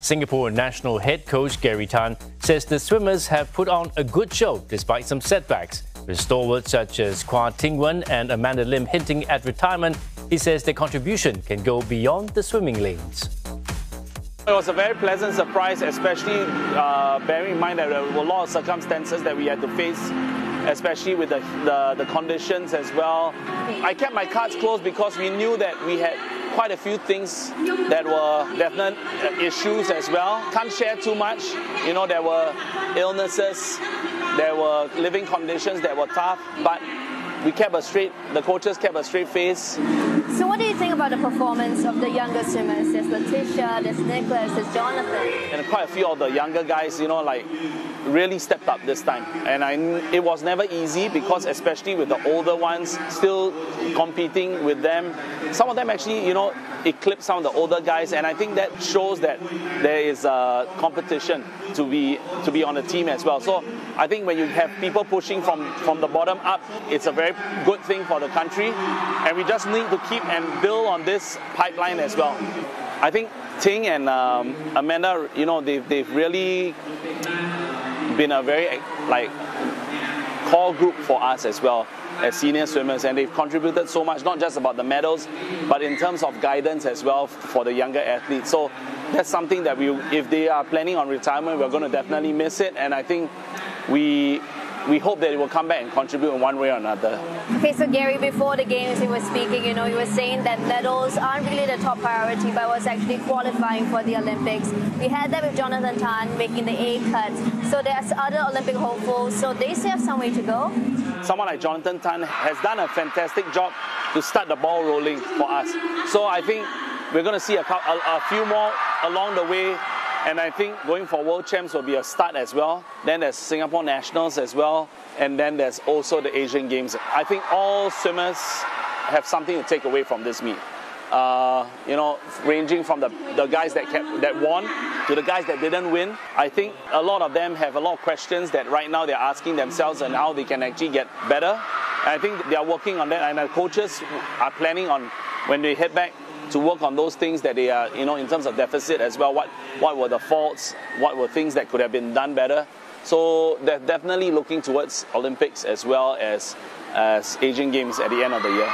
Singapore national head coach Gary Tan says the swimmers have put on a good show despite some setbacks. With stalwarts such as Quah and Amanda Lim hinting at retirement, he says their contribution can go beyond the swimming lanes. It was a very pleasant surprise, especially bearing in mind that there were a lot of circumstances that we had to face, especially with the conditions as well. I kept my cards close because we knew that we had quite a few things that were definite issues as well. Can't share too much. You know, there were illnesses, there were living conditions that were tough, but the coaches kept a straight face. So what do you think about the performance of the younger swimmers? There's Letitia, there's Nicholas, there's Jonathan. And quite a few of the younger guys, really stepped up this time. And it was never easy because especially with the older ones, still competing with them. Some of them actually, eclipsed some of the older guys. And I think that shows that there is a competition to be on the team as well. So I think when you have people pushing from the bottom up, it's a very good thing for the country. And we just need to keep and build on this pipeline as well. I think Ting and Amanda, they've really been a very core group for us as well as senior swimmers, and they've contributed so much, not just about the medals, but in terms of guidance as well for the younger athletes. So that's something that if they are planning on retirement, we're going to definitely miss it, and I think we hope that it will come back and contribute in one way or another. Okay, so Gary, before the games you were speaking, you were saying that medals aren't really the top priority, but was actually qualifying for the Olympics. We had that with Jonathan Tan making the A cut. So there's other Olympic hopefuls, so they still have some way to go. Someone like Jonathan Tan has done a fantastic job to start the ball rolling for us. So I think we're going to see a few more along the way. And I think going for World Champs will be a start as well. Then there's Singapore Nationals as well. And then there's also the Asian Games. I think all swimmers have something to take away from this meet. Ranging from the guys that won to the guys that didn't win. I think a lot of them have a lot of questions that right now they're asking themselves and how they can actually get better. And I think they are working on that. And the coaches are planning on, when they head back, to work on those things that they are, in terms of deficit as well. What were the faults? What were things that could have been done better? So they're definitely looking towards Olympics as well as Asian Games at the end of the year.